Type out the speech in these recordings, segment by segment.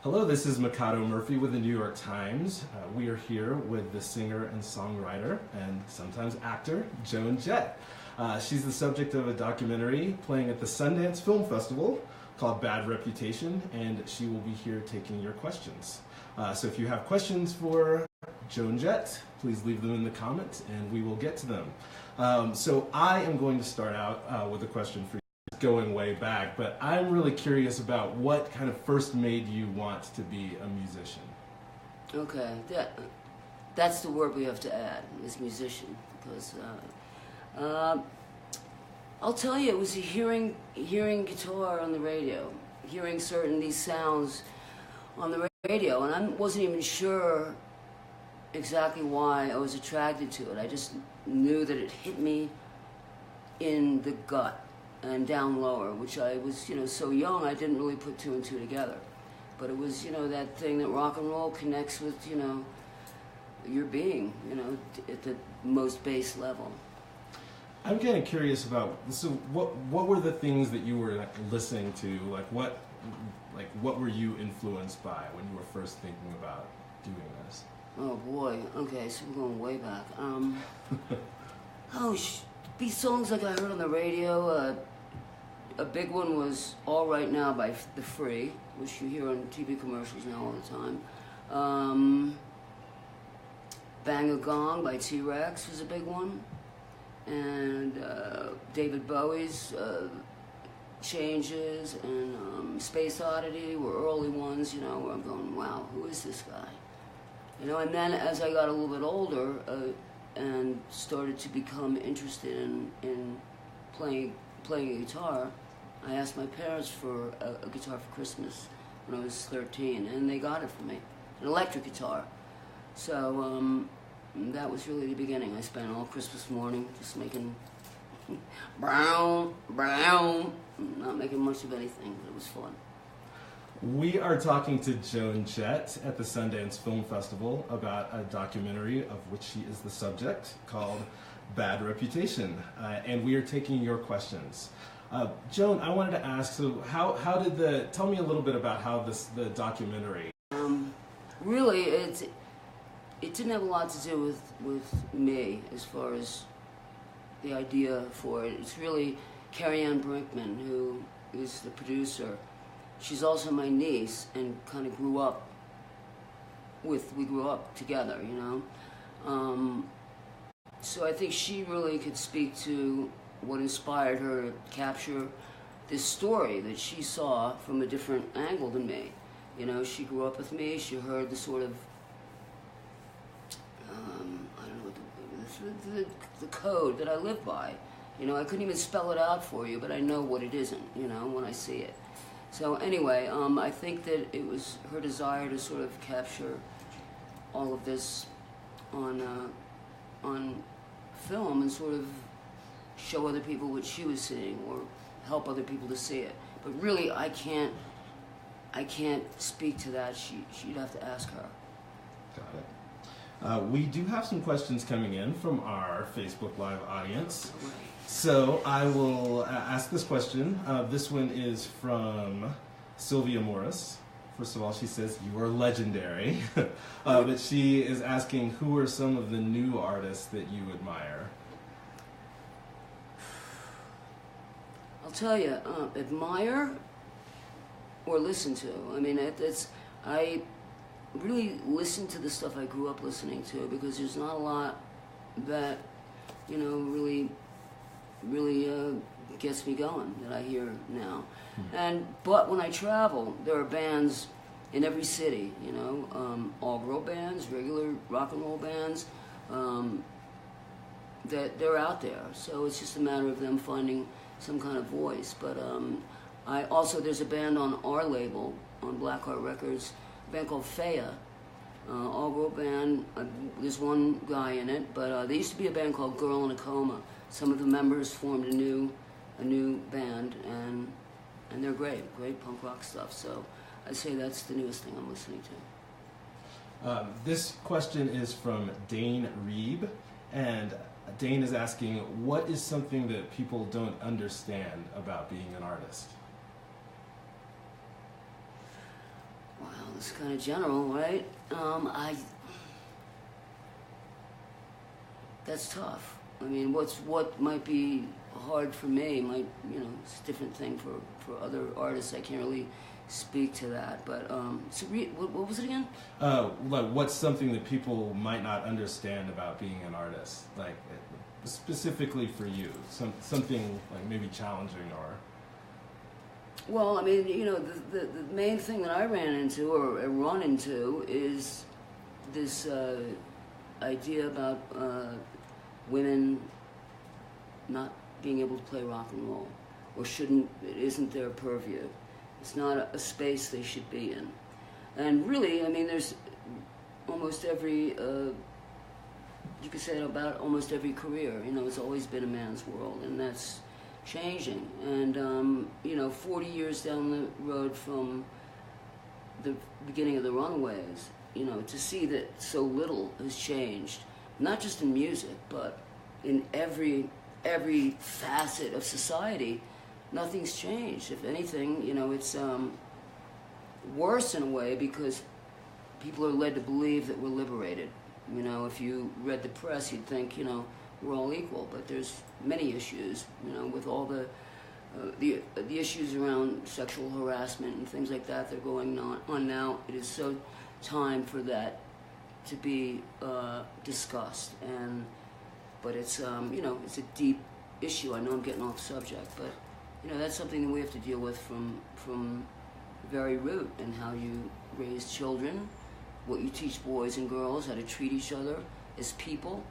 Hello, this is Mikado Murphy with the New York Times. We are here with the singer and songwriter and sometimes actor, Joan Jett. She's the subject of a documentary playing at the Sundance Film Festival called Bad Reputation, and she will be here taking your questions. So if you have questions for Joan Jett, please leave them in the comments and we will get to them. So I am going to start out with a question for you, going way back, but I'm really curious about what kind of first made you want to be a musician. Okay, that's the word we have to add, is musician, because I'll tell you, it was hearing guitar on the radio, hearing certain these sounds on the radio, and I wasn't even sure exactly why I was attracted to it. I just knew that it hit me in the gut and down lower, which I was, so young I didn't really put two and two together. But it was, that thing that rock and roll connects with, your being, at the most base level. I'm kind of curious about, so what were the things that you were listening to? What were you influenced by when you were first thinking about doing this? Oh boy, okay, so we're going way back. These songs like I heard on the radio, a big one was All Right Now by The Free, which you hear on TV commercials now all the time. Bang a Gong by T-Rex was a big one. And David Bowie's Changes and Space Oddity were early ones, where I'm going, wow, who is this guy? And then as I got a little bit older and started to become interested in playing a guitar, I asked my parents for a guitar for Christmas when I was 13, and they got it for me, an electric guitar. So that was really the beginning. I spent all Christmas morning just making brown, not making much of anything, but it was fun. We are talking to Joan Jett at the Sundance Film Festival about a documentary of which she is the subject called Bad Reputation, and we are taking your questions. Joan, I wanted to ask, so how did tell me a little bit about how the documentary... Really, it didn't have a lot to do with me as far as the idea for it. It's really Carrie Ann Brinkman, who is the producer. She's also my niece and kind of we grew up together, So I think she really could speak to what inspired her to capture this story that she saw from a different angle than me. She grew up with me, she heard the sort of, I don't know, the code that I live by. I couldn't even spell it out for you, but I know what it isn't, when I see it. So anyway, I think that it was her desire to sort of capture all of this on film and sort of show other people what she was seeing or help other people to see it. But really, I can't speak to that. She'd have to ask her. Got it. We do have some questions coming in from our Facebook Live audience. So I will ask this question. This one is from Sylvia Morris. First of all, she says, you are legendary. But she is asking, who are some of the new artists that you admire? I'll tell you, admire or listen to. I mean, I really listen to the stuff I grew up listening to, because there's not a lot that, really gets me going that I hear now. But when I travel, there are bands in every city, all-girl bands, regular rock and roll bands, that they're out there. So it's just a matter of them finding some kind of voice. But there's a band on our label, on Blackheart Records, a band called Faya, all-girl band. There's one guy in it, but there used to be a band called Girl in a Coma. Some of the members formed a new band, and they're great punk rock stuff. So I'd say that's the newest thing I'm listening to. This question is from Dane Reeb, and Dane is asking, what is something that people don't understand about being an artist? Wow, it's kind of general, right? That's tough. I mean, what might be hard for me might, it's a different thing for other artists. I can't really speak to that. But so what was it again? Like, what's something that people might not understand about being an artist? Like, specifically for you, something like maybe challenging or. Well, I mean, the main thing that I ran into or run into is this idea about women not being able to play rock and roll, or it isn't their purview. It's not a space they should be in. And really, I mean, there's almost every, you could say about almost every career, it's always been a man's world, and that's changing. And 40 years down the road from the beginning of the Runaways, to see that so little has changed, not just in music, but in every facet of society, nothing's changed. If anything, it's worse in a way, because people are led to believe that we're liberated. If you read the press, you'd think, we're all equal, but there's many issues, with all the issues around sexual harassment and things like that are going on now. It is so time for that to be discussed, but it's it's a deep issue. I know I'm getting off subject, but that's something that we have to deal with from the very root, and how you raise children, what you teach boys and girls, how to treat each other as people.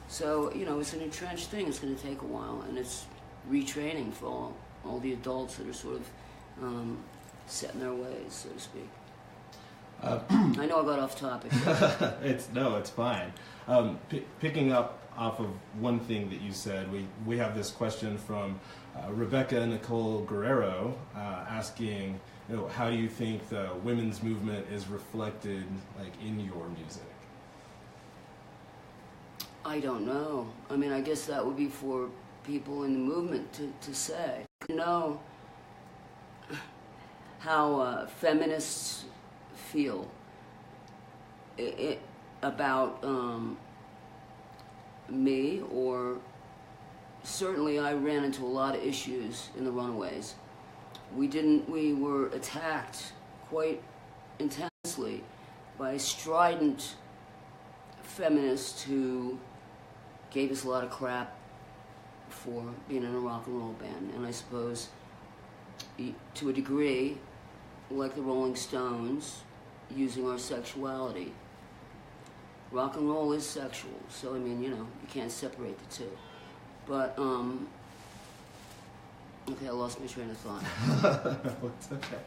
So, it's an entrenched thing. It's going to take a while, and it's retraining for all the adults that are sort of set in their ways, so to speak. I know I got off topic. It's fine. Picking up off of one thing that you said, we have this question from Rebecca Nicole Guerrero asking, how do you think the women's movement is reflected, like, in your music? I don't know. I mean, I guess that would be for people in the movement to say. How feminists feel about me, or certainly I ran into a lot of issues in the Runaways. We were attacked quite intensely by strident feminists who gave us a lot of crap for being in a rock and roll band. And I suppose, to a degree, like the Rolling Stones, using our sexuality. Rock and roll is sexual, so I mean, you can't separate the two. But, okay, I lost my train of thought. It's okay.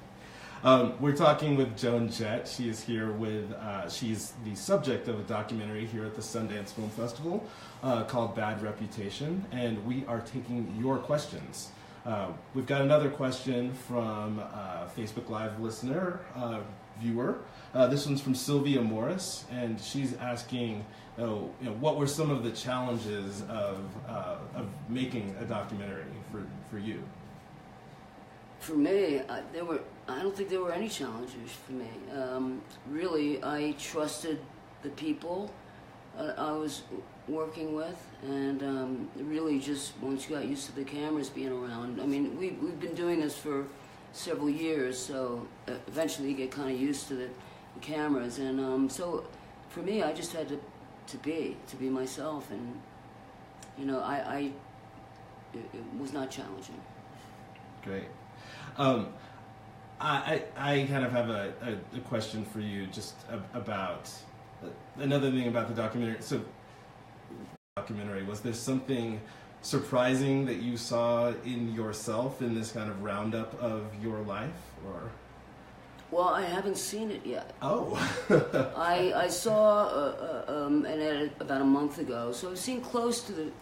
We're talking with Joan Jett. She is here with, she's the subject of a documentary here at the Sundance Film Festival called Bad Reputation, and we are taking your questions. We've got another question from a Facebook Live listener, viewer. This one's from Sylvia Morris, and she's asking, what were some of the challenges of making a documentary for you? For me, I don't think there were any challenges for me. Really, I trusted the people I was working with, and really just once you got used to the cameras being around. I mean, we've been doing this for several years, so eventually you get kind of used to the cameras, and so for me, I just had to be myself, and it was not challenging. Great. I kind of have a question for you just about another thing about the documentary. So, was there something surprising that you saw in yourself in this kind of roundup of your life, or? Well, I haven't seen it yet. Oh. I saw an edit about a month ago, so I've seen close to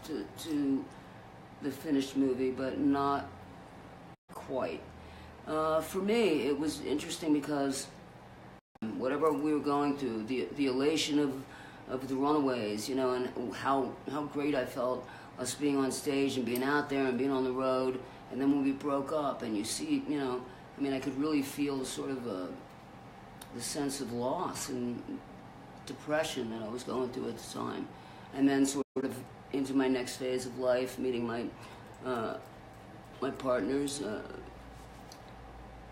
the finished movie, but not quite. For me, it was interesting because whatever we were going through, the elation of the Runaways, and how great I felt us being on stage and being out there and being on the road, and then when we broke up and you see, I mean, I could really feel sort of the sense of loss and depression that I was going through at the time. And then sort of into my next phase of life, meeting my my partners,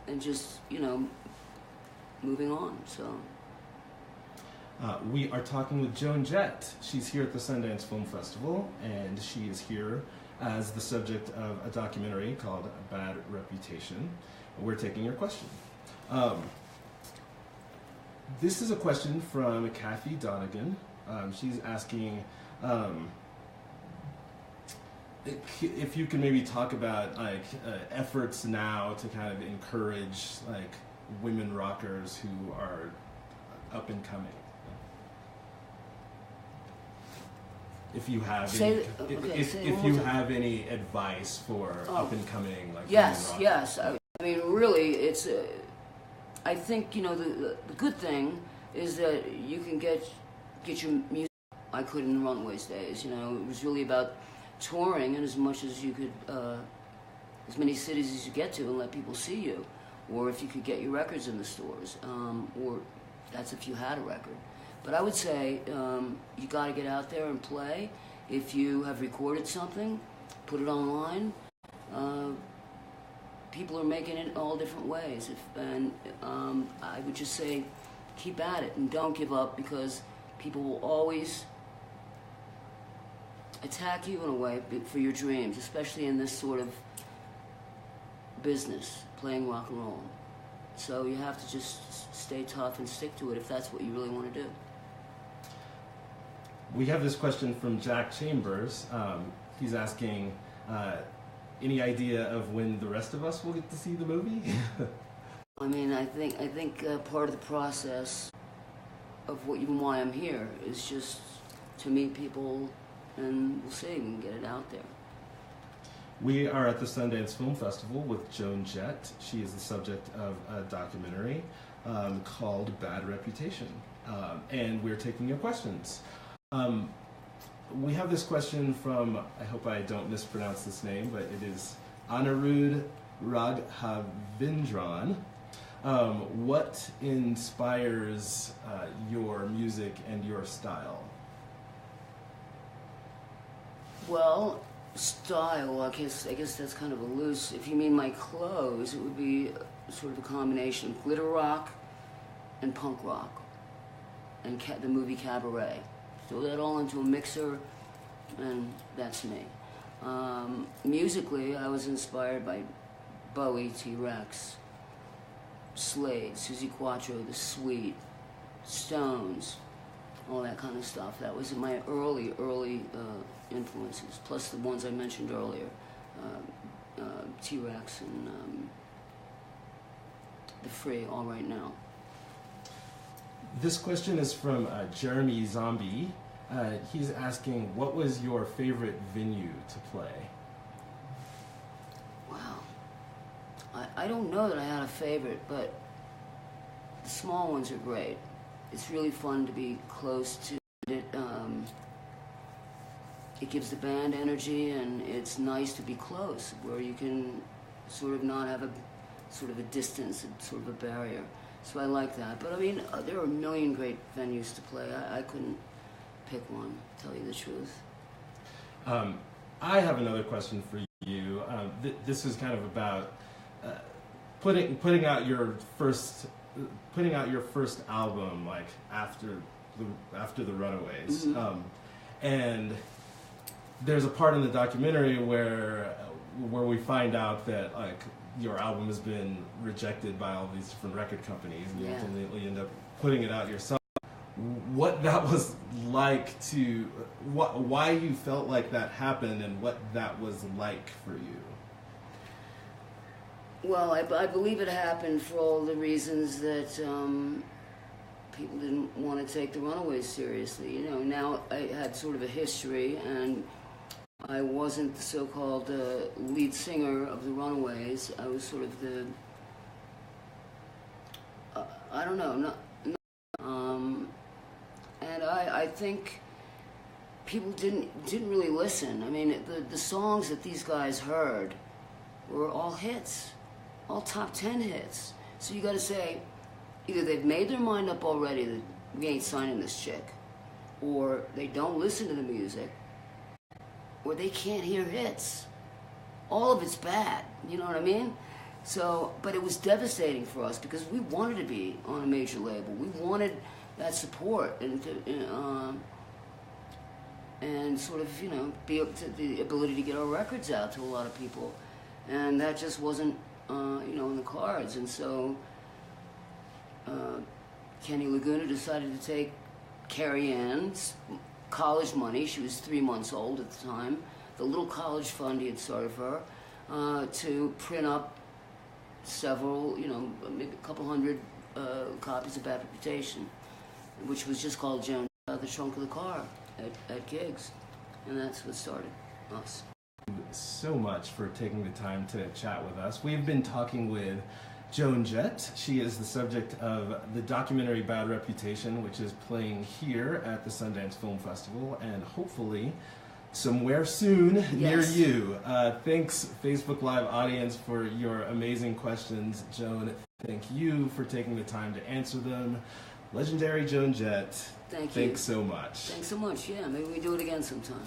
and just, you know, moving on, so. We are talking with Joan Jett. She's here at the Sundance Film Festival, and she is here as the subject of a documentary called Bad Reputation. We're taking your question. This is a question from Kathy Donegan. She's asking if you can maybe talk about like efforts now to kind of encourage like women rockers who are up and coming. If you have have any advice for up and coming like yes, women yes. I mean, really, it's. I think, you know, the good thing is that you can get your music. I could in Runaways days. You know, it was really about touring, and as much as you could, as many cities as you get to, and let people see you, or if you could get your records in the stores, or that's if you had a record. But I would say you got to get out there and play. If you have recorded something, put it online. People are making it all different ways. I would just say keep at it and don't give up, because people will always attack you in a way for your dreams, especially in this sort of business, playing rock and roll. So you have to just stay tough and stick to it if that's what you really want to do. We have this question from Jack Chambers. He's asking, any idea of when the rest of us will get to see the movie? I mean, I think part of the process of why I'm here is just to meet people, and we'll see, we can get it out there. We are at the Sundance Film Festival with Joan Jett. She is the subject of a documentary called Bad Reputation, and we're taking your questions. We have this question from, I hope I don't mispronounce this name, but it is Anirudh Raghavindran. What inspires your music and your style? Well, style, I guess that's kind of a loose. If you mean my clothes, it would be sort of a combination of glitter rock and punk rock, and the movie Cabaret. Throw that all into a mixer, and that's me. Musically, I was inspired by Bowie, T-Rex, Slade, Suzi Quatro, The Sweet, Stones, all that kind of stuff. That was my early influences, plus the ones I mentioned earlier, T-Rex and The Free, All Right Now. This question is from Jeremy Zombie. He's asking, what was your favorite venue to play? Wow. I don't know that I had a favorite, but the small ones are great. It's really fun to be close to it. It gives the band energy, and it's nice to be close, where you can sort of not have a sort of a distance, sort of a barrier. So I like that. But I mean, there are a million great venues to play. I couldn't pick one, to tell you the truth. I have another question for you. This is kind of about putting out your first album, like after the Runaways. Mm-hmm. And there's a part in the documentary where we find out that like your album has been rejected by all these different record companies, and you ultimately end up putting it out yourself. What that was like why you felt like that happened, and what that was like for you. Well, I believe it happened for all the reasons that people didn't want to take the Runaways seriously. You know, now I had sort of a history, and I wasn't the so-called lead singer of the Runaways. I was sort of the, I don't know, and I think people didn't really listen. I mean, the songs that these guys heard were all hits, all top 10 hits. So you got to say, either they've made their mind up already that we ain't signing this chick, or they don't listen to the music, or they can't hear hits. All of it's bad, you know what I mean? So, but it was devastating for us because we wanted to be on a major label. We wanted that support and sort of, you know, be able to, the ability to get our records out to a lot of people. And that just wasn't, you know, in the cards. And so Kenny Laguna decided to take Carrie Ann's college money. She was 3 months old at the time. The little college fund he had started for her, to print up several, you know, maybe a couple hundred copies of Bad Reputation, which was just called Joan out the trunk of the car at gigs. And that's what started us. So much for taking the time to chat with us. We've been talking with Joan Jett. She is the subject of the documentary Bad Reputation, which is playing here at the Sundance Film Festival and hopefully somewhere soon near you. Thanks, Facebook Live audience, for your amazing questions. Joan, thank you for taking the time to answer them. Legendary Joan Jett. Thank you. Thanks so much. Thanks so much. Yeah, maybe we do it again sometime.